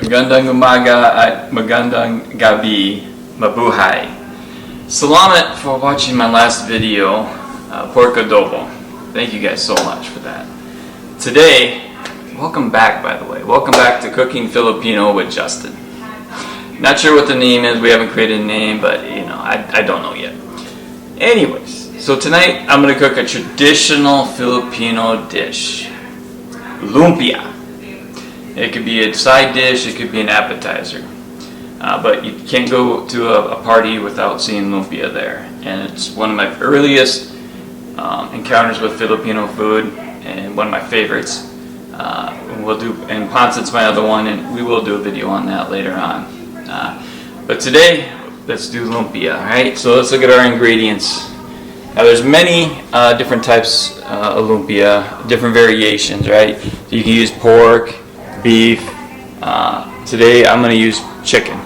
Magandang umaga at magandang gabi, mabuhay. Salamat for watching my last video, pork adobo. Thank you guys so much for that. Today, welcome back by the way. Welcome back to Cooking Filipino with Justin. Not sure what the name is, we haven't created a name, but you know, I don't know yet. Anyways, so tonight I'm going to cook a traditional Filipino dish. Lumpia. It could be a side dish, it could be an appetizer. But you can't go to a party without seeing lumpia there. And it's one of my earliest encounters with Filipino food and one of my favorites. And Pancit's my other one, and we will do a video on that later on. But today, let's do lumpia, alright? So let's look at our ingredients. Now there's many different types of lumpia, different variations, right? So you can use pork, beef. Today I'm going to use chicken,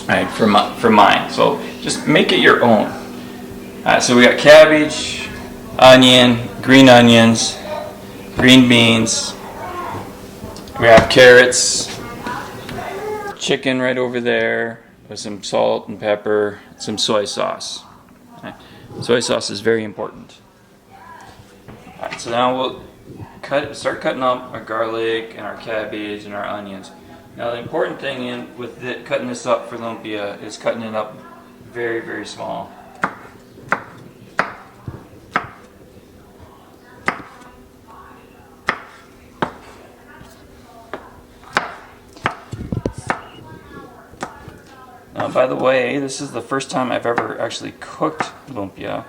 right, for mine. So just make it your own. So we got cabbage, onion, green onions, green beans. We have carrots, chicken right over there with some salt and pepper, some soy sauce. Okay. Soy sauce is very important. Alright, so now we'll start cutting up our garlic and our cabbage and our onions. Now the important thing with cutting this up for lumpia is cutting it up very, very small. Now, by the way, this is the first time I've ever actually cooked lumpia,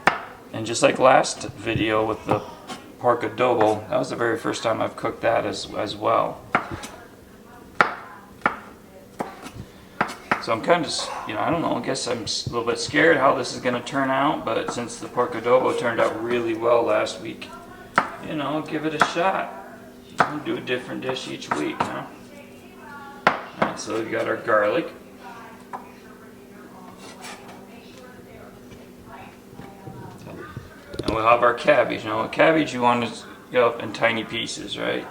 and just like last video with the pork adobo, that was the very first time I've cooked that as well. So I'm kind of, I don't know, I guess I'm a little bit scared how this is going to turn out, but since the pork adobo turned out really well last week, give it a shot. We'll do a different dish each week, Alright, so we got our garlic. And we'll have our cabbage. Now, with cabbage, you want to get up in tiny pieces, right?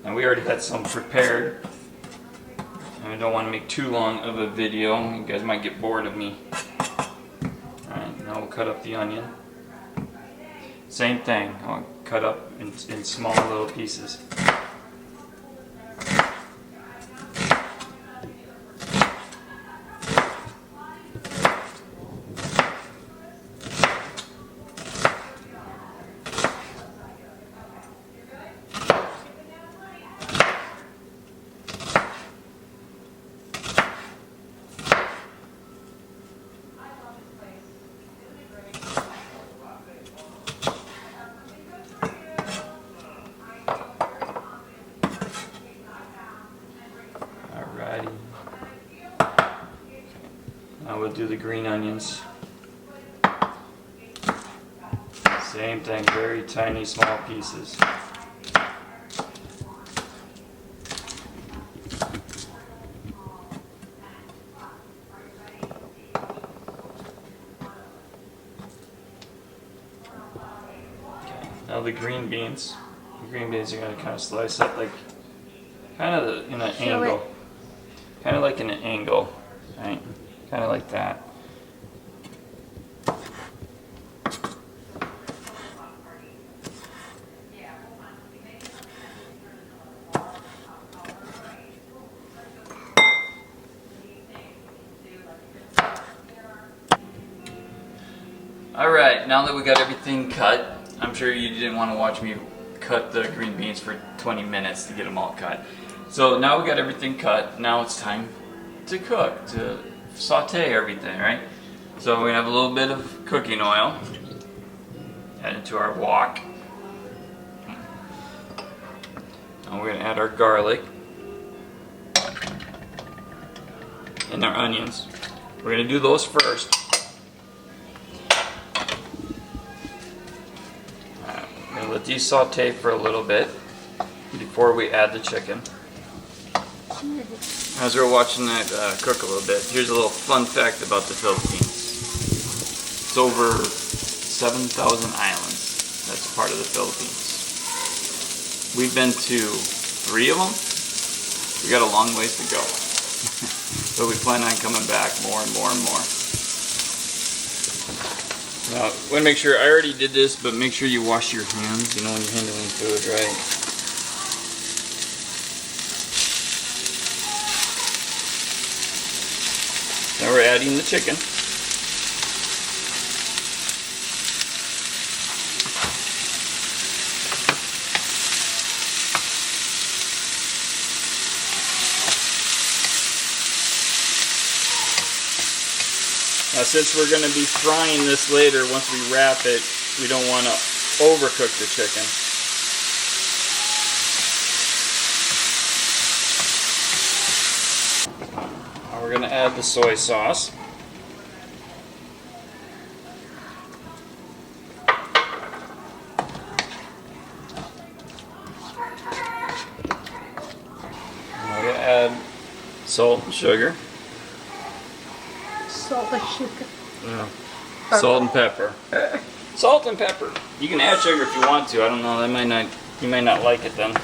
And we already had some prepared. And I don't want to make too long of a video. You guys might get bored of me. Now we'll cut up the onion. Same thing, I'll cut up in small little pieces. Now we'll do the green onions. Same thing, very tiny, small pieces. Okay, now the green beans. The green beans are going to kind of slice up like, kind of in an angle. Kind of like in an angle, right? Kind of like that. Alright, now that we got everything cut, I'm sure you didn't want to watch me cut the green beans for 20 minutes to get them all cut. So now we got everything cut, now it's time to cook, to saute everything, right? So we're going to have a little bit of cooking oil, add it to our wok. Now we're going to add our garlic and our onions. We're going to do those first. Let these saute for a little bit. before we add the chicken. As we're watching that cook a little bit, here's a little fun fact about the Philippines. It's over 7,000 islands. That's part of the Philippines. We've been to 3 of them. We got a long ways to go. But we plan on coming back more and more and more. Now, I want to make sure, I already did this, but make sure you wash your hands, you know, when you're handling food, right? Now we're adding the chicken. Now since we're going to be frying this later, once we wrap it, we don't want to overcook the chicken. Now we're going to add the soy sauce. Now we're going to add salt and sugar. Salt and sugar. Yeah. Salt and pepper. Salt and pepper. You can add sugar if you want to. I don't know. That might not. You might not like it then.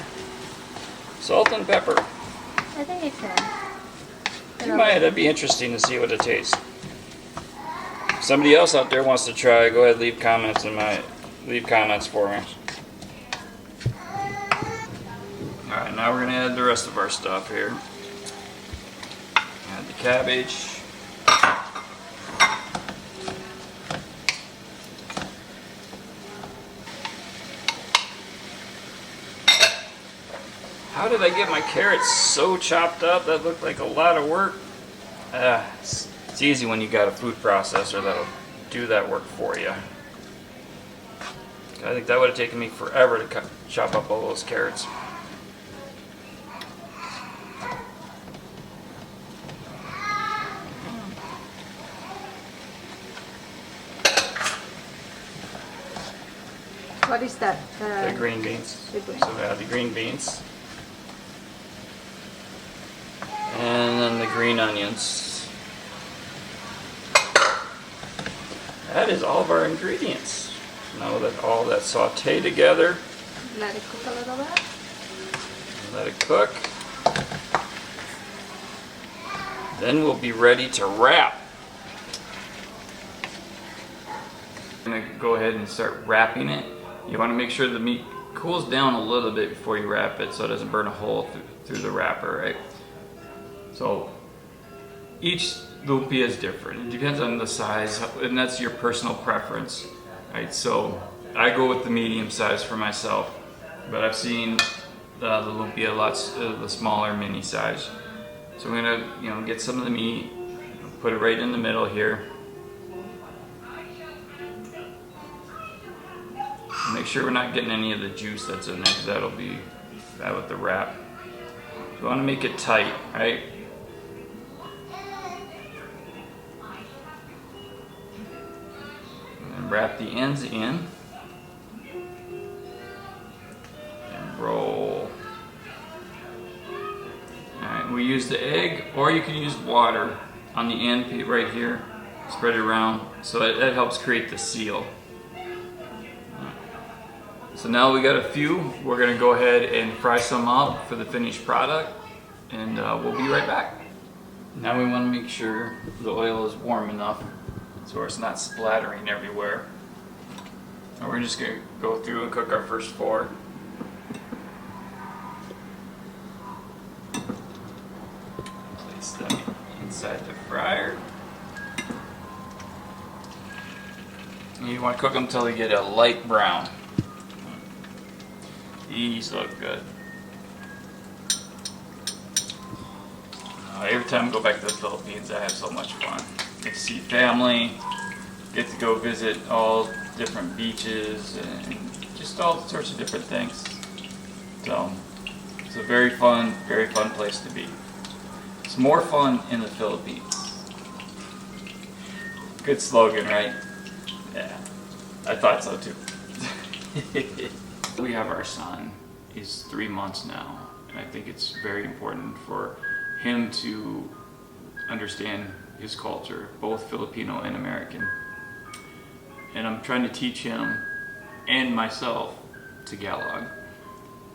Salt and pepper. I think it's You might. That'd be interesting to see what it tastes. If somebody else out there wants to try, go ahead, leave comments for me. All right, now we're gonna add the rest of our stuff here. Add the cabbage. How did I get my carrots so chopped up? That looked like a lot of work. It's easy when you got a food processor that'll do that work for you. I think that would have taken me forever to chop up all those carrots. What is that? The green beans. The green. So we add the green beans. And then the green onions. That is all of our ingredients. Now that all that sauté together. Let it cook a little bit. Let it cook. Then we'll be ready to wrap. I'm gonna go ahead and start wrapping it. You want to make sure the meat cools down a little bit before you wrap it so it doesn't burn a hole through the wrapper, right? So each lumpia is different. It depends on the size, and that's your personal preference, right? So I go with the medium size for myself, but I've seen the lumpia lots the smaller mini size. So I'm gonna, get some of the meat, put it right in the middle here. Make sure we're not getting any of the juice that's in there, because that'll be bad with the wrap. You want to make it tight, right? And then wrap the ends in. And roll. Alright, we use the egg, or you can use water on the end right here. Spread it around, so that helps create the seal. So now we got a few. We're gonna go ahead and fry some up for the finished product, and we'll be right back. Now we want to make sure the oil is warm enough so it's not splattering everywhere. And we're just gonna go through and cook our first 4. Place them inside the fryer. And you want to cook them until they get a light brown. These look good. Every time I go back to the Philippines, I have so much fun. Get to see family, get to go visit all different beaches, and just all sorts of different things. So, it's a very fun place to be. It's more fun in the Philippines. Good slogan, right? Yeah, I thought so too. We have our son, is 3 months now, and I think it's very important for him to understand his culture, both Filipino and American. And I'm trying to teach him and myself Tagalog.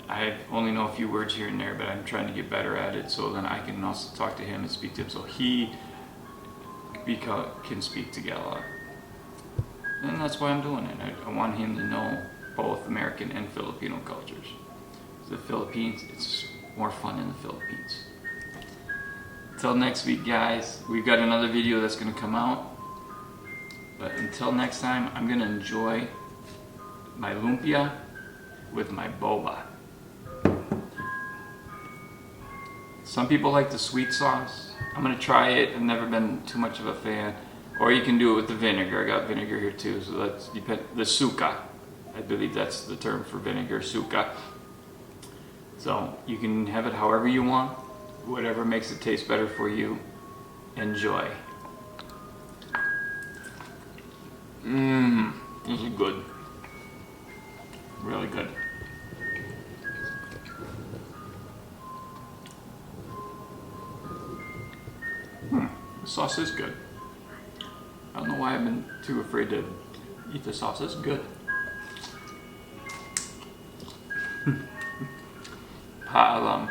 I only know a few words here and there, but I'm trying to get better at it so then I can also talk to him and speak to him so he can speak Tagalog. And that's why I'm doing it. I want him to know both American and Filipino cultures. The Philippines, it's more fun in the Philippines. Until next week, guys, we've got another video that's going to come out. But until next time, I'm going to enjoy my lumpia with my boba. Some people like the sweet sauce. I'm going to try it. I've never been too much of a fan. Or you can do it with the vinegar. I got vinegar here too, so that's the suka. I believe that's the term for vinegar, suka. So you can have it however you want, whatever makes it taste better for you. Enjoy. This is good. Really good. The sauce is good. I don't know why I've been too afraid to eat the sauce. It's good. Paalam.